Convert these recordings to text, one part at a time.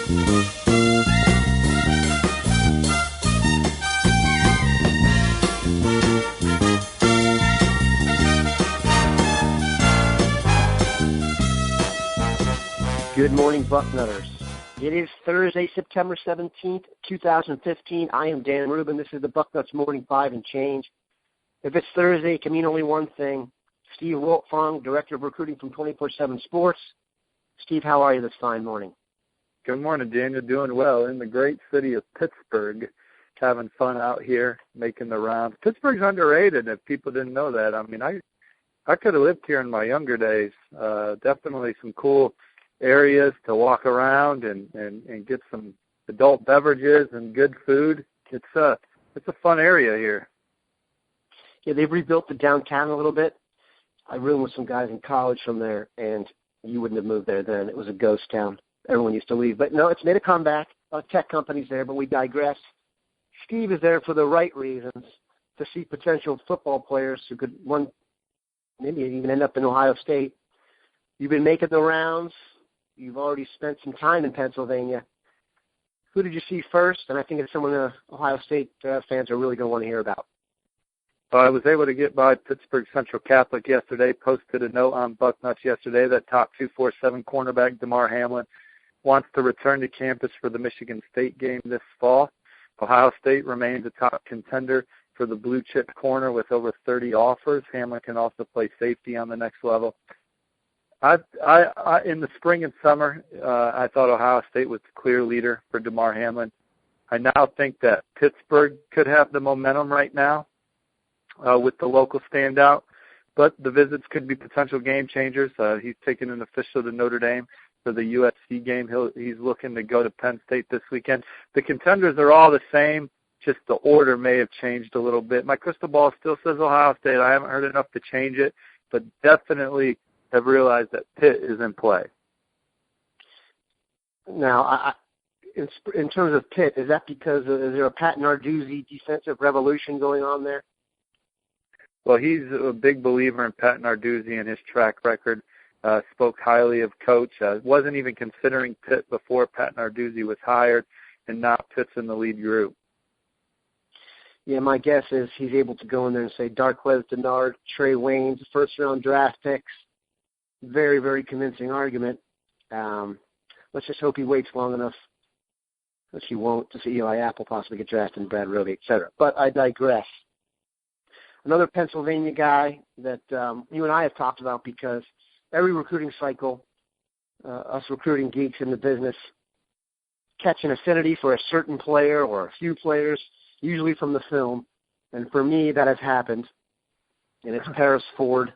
Good morning, Bucknutters. It is Thursday, September 17th, 2015. I am Dan Rubin. This is the Bucknuts Morning 5 and Change. If it's Thursday, it can mean only one thing. Steve Wiltfong, Director of Recruiting from 24/7 Sports. Steve, how are you this fine morning? Good morning, Daniel. Doing well in the great city of Pittsburgh. Having fun out here, making the rounds. Pittsburgh's underrated if people didn't know that. I mean, I could have lived here in my younger days. Definitely some cool areas to walk around and get some adult beverages and good food. It's a fun area here. Yeah, they've rebuilt the downtown a little bit. I roomed with some guys in college from there, and you wouldn't have moved there then. It was a ghost town. Everyone used to leave. But no, it's made a comeback. Tech companies there, but we digress. Steve is there for the right reasons, to see potential football players who could maybe even end up in Ohio State. You've been making the rounds. You've already spent some time in Pennsylvania. Who did you see first? And I think it's someone Ohio State fans are really going to want to hear about. I was able to get by Pittsburgh Central Catholic yesterday, posted a note on Bucknuts yesterday that top 247 cornerback Damar Hamlin wants to return to campus for the Michigan State game this fall. Ohio State remains a top contender for the blue chip corner with over 30 offers. Hamlin can also play safety on the next level. I in the spring and summer, I thought Ohio State was the clear leader for Damar Hamlin. I now think that Pittsburgh could have the momentum right now with the local standout, but the visits could be potential game changers. He's taking an official to Notre Dame for the USC game. He's looking to go to Penn State this weekend. The contenders are all the same, just the order may have changed a little bit. My crystal ball still says Ohio State. I haven't heard enough to change it, but definitely have realized that Pitt is in play. Now, in terms of Pitt, is that because is there a Pat Narduzzi defensive revolution going on there? Well, he's a big believer in Pat Narduzzi and his track record. Spoke highly of Coach. Wasn't even considering Pitt before Pat Narduzzi was hired, and now Pitt's in the lead group. Yeah, my guess is he's able to go in there and say Darqueze Dennard, Trey Waynes, first-round draft picks. Very, very convincing argument. Let's just hope he waits long enough, which he won't, to see Eli Apple possibly get drafted and Brad Roby, et cetera. But I digress. Another Pennsylvania guy that you and I have talked about, because every recruiting cycle, us recruiting geeks in the business catch an affinity for a certain player or a few players, usually from the film. And for me, that has happened. And it's Paris Ford,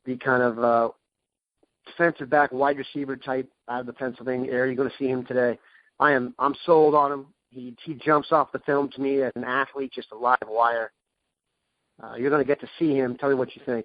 the kind of defensive back, wide receiver type out of the Pennsylvania area. You're going to see him today. I'm sold on him. He jumps off the film to me as an athlete, just a live wire. You're going to get to see him. Tell me what you think.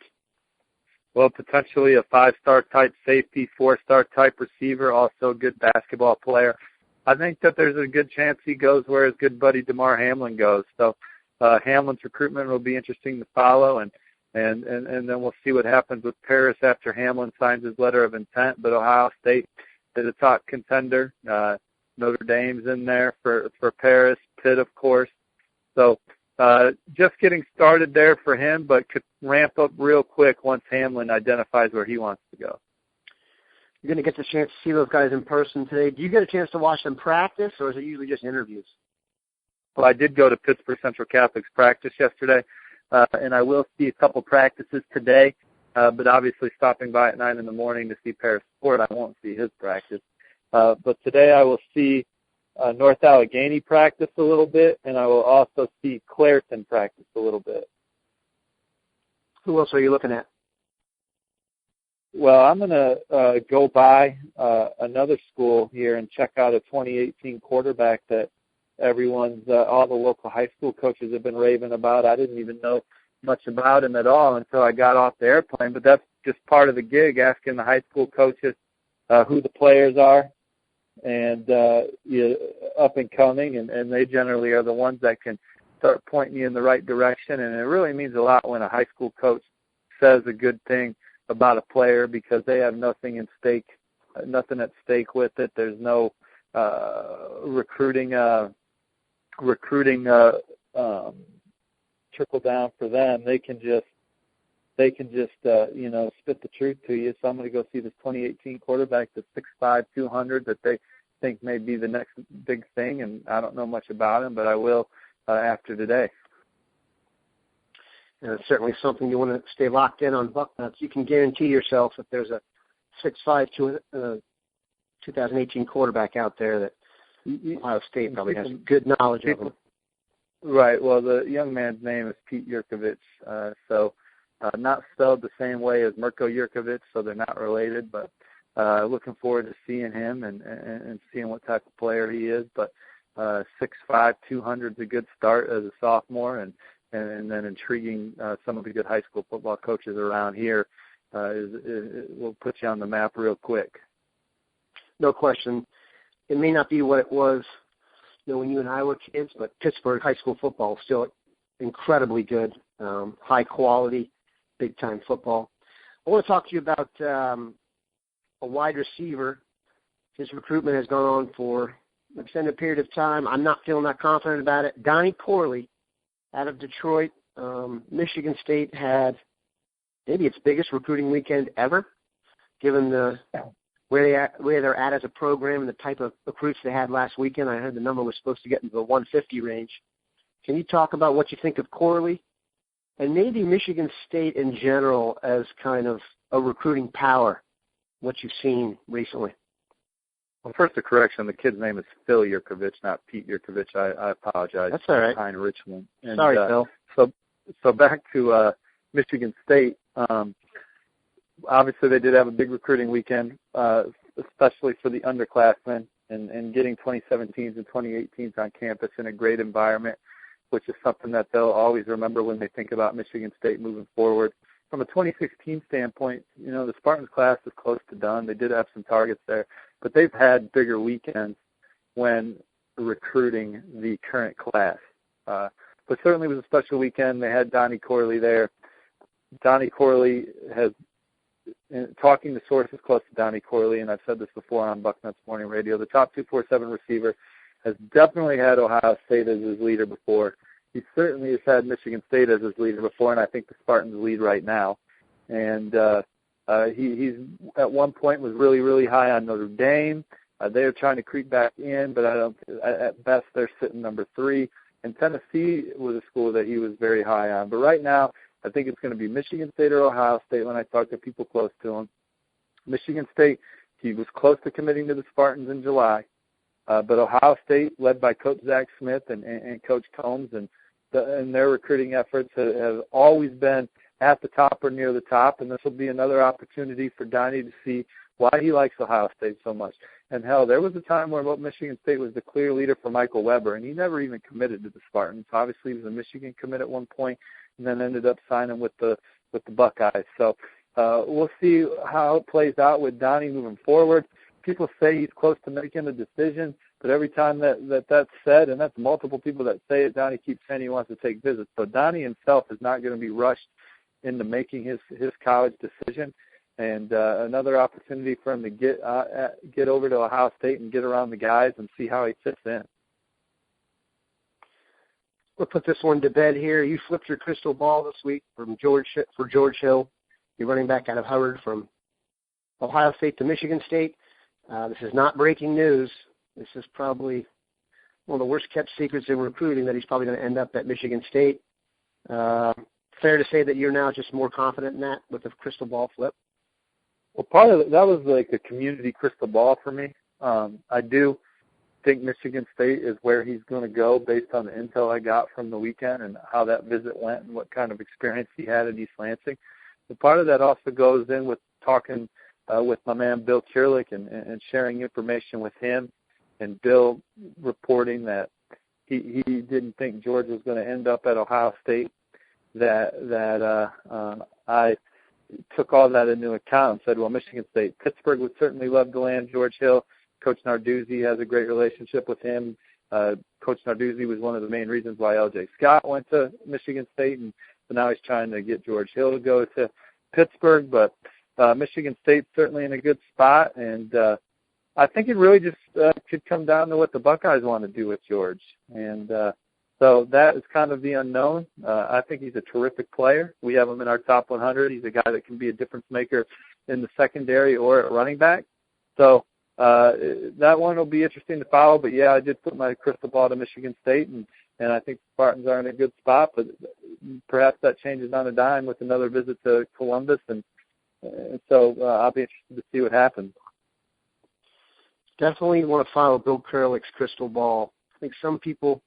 Well, potentially a 5-star type safety, 4-star type receiver, also a good basketball player. I think that there's a good chance he goes where his good buddy Damar Hamlin goes. So Hamlin's recruitment will be interesting to follow, and then we'll see what happens with Paris after Hamlin signs his letter of intent. But Ohio State is a top contender. Notre Dame's in there for Paris, Pitt, of course. So just getting started there for him, but could ramp up real quick once Hamlin identifies where he wants to go. You're going to get the chance to see those guys in person today. Do you get a chance to watch them practice, or is it usually just interviews? Well, I did go to Pittsburgh Central Catholic's practice yesterday, and I will see a couple practices today, but obviously stopping by at 9 in the morning to see Paris Ford, I won't see his practice. But today I will see North Allegheny practice a little bit, and I will also see Clairton practice a little bit. Who else are you looking at? Well, I'm going to go by another school here and check out a 2018 quarterback that everyone's, all the local high school coaches have been raving about. I didn't even know much about him at all until I got off the airplane, but that's just part of the gig, asking the high school coaches who the players are and up and coming, and they generally are the ones that can start pointing you in the right direction. And it really means a lot when a high school coach says a good thing about a player, because they have nothing at stake with it. There's no recruiting trickle down for them, they can just spit the truth to you. So I'm going to go see this 2018 quarterback, the 6'5", 200, that they think may be the next big thing, and I don't know much about him, but I will after today. And it's certainly something you want to stay locked in on Bucknuts. You can guarantee yourself that there's a 6'5", 2018 quarterback out there that Ohio State probably has good knowledge of him. Right. Well, the young man's name is Pete Yurkovich, not spelled the same way as Mirko Yurkovich, so they're not related, but looking forward to seeing him and seeing what type of player he is. But 6'5", 200 is a good start as a sophomore, and then intriguing some of the good high school football coaches around here will put you on the map real quick. No question. It may not be what it was when you and I were kids, but Pittsburgh high school football is still incredibly good, high quality, big-time football. I want to talk to you about a wide receiver. His recruitment has gone on for an extended period of time. I'm not feeling that confident about it. Donnie Corley out of Detroit. Michigan State had maybe its biggest recruiting weekend ever, given where they're at as a program and the type of recruits they had last weekend. I heard the number was supposed to get into the 150 range. Can you talk about what you think of Corley and maybe Michigan State in general as kind of a recruiting power, what you've seen recently? Well, first a correction. The kid's name is Phil Yurkovich, not Pete Yurkovich. I apologize. That's all right. Behind Richmond. And, sorry, Phil. So back to Michigan State. Obviously, they did have a big recruiting weekend, especially for the underclassmen, and getting 2017s and 2018s on campus in a great environment, which is something that they'll always remember when they think about Michigan State moving forward. From a 2016 standpoint, the Spartans class is close to done. They did have some targets there, but they've had bigger weekends when recruiting the current class. But certainly it was a special weekend. They had Donnie Corley there. Donnie Corley has, talking to sources close to Donnie Corley, and I've said this before on Bucknuts Morning Radio, the top 247 receiver has definitely had Ohio State as his leader before. He certainly has had Michigan State as his leader before, and I think the Spartans lead right now. And he's at one point was really, really high on Notre Dame. They're trying to creep back in, but at best they're sitting number 3. And Tennessee was a school that he was very high on. But right now, I think it's going to be Michigan State or Ohio State when I talk to people close to him. Michigan State, he was close to committing to the Spartans in July. But Ohio State, led by Coach Zach Smith and Coach Combs, and their recruiting efforts have always been at the top or near the top. And this will be another opportunity for Donnie to see why he likes Ohio State so much. And, hell, there was a time where Michigan State was the clear leader for Michael Weber, and he never even committed to the Spartans. Obviously, he was a Michigan commit at one point and then ended up signing with the Buckeyes. So we'll see how it plays out with Donnie moving forward. People say he's close to making a decision, but every time that's said, and that's multiple people that say it, Donnie keeps saying he wants to take visits. So Donnie himself is not going to be rushed into making his college decision. And another opportunity for him to get over to Ohio State and get around the guys and see how he fits in. We'll put this one to bed here. You flipped your crystal ball this week for George Hill. You're running back out of Howard from Ohio State to Michigan State. This is not breaking news. This is probably one of the worst-kept secrets in recruiting, that he's probably going to end up at Michigan State. Fair to say that you're now just more confident in that with the crystal ball flip? Well, part of that was like a community crystal ball for me. I do think Michigan State is where he's going to go based on the intel I got from the weekend and how that visit went and what kind of experience he had at East Lansing. But part of that also goes in with talking with my man Bill Kurlick and sharing information with him, and Bill reporting that he didn't think George was going to end up at Ohio State. I took all that into account and said, well, Michigan State, Pittsburgh would certainly love to land George Hill. Coach Narduzzi has a great relationship with him. Coach Narduzzi was one of the main reasons why L.J. Scott went to Michigan State, and so now he's trying to get George Hill to go to Pittsburgh. But Michigan State's certainly in a good spot, and I think it really just could come down to what the Buckeyes want to do with George. And so that is kind of the unknown. I think he's a terrific player. We have him in our top 100. He's a guy that can be a difference maker in the secondary or at running back. So that one will be interesting to follow. But, yeah, I did put my crystal ball to Michigan State, and I think the Spartans are in a good spot. But perhaps that changes on a dime with another visit to Columbus. And so I'll be interested to see what happens. Definitely want to follow Bill Kurelich's crystal ball. I think some people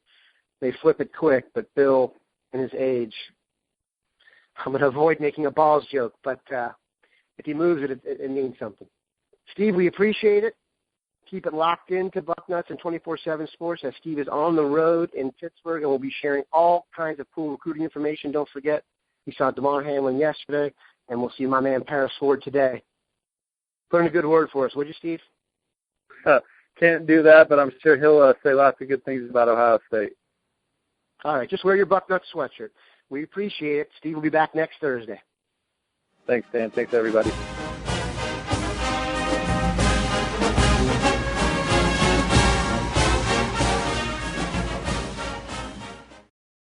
may flip it quick, but Bill, in his age, I'm going to avoid making a balls joke, but if he moves it, it means something. Steve, we appreciate it. Keep it locked into Bucknuts and 24/7 Sports as Steve is on the road in Pittsburgh, and we'll be sharing all kinds of cool recruiting information. Don't forget, we saw Damar Hamlin yesterday, and we'll see my man Paris Ford today. Put in a good word for us, would you, Steve? Can't do that, but I'm sure he'll say lots of good things about Ohio State. All right, just wear your Bucknuts sweatshirt. We appreciate it. Steve will be back next Thursday. Thanks, Dan. Thanks, everybody.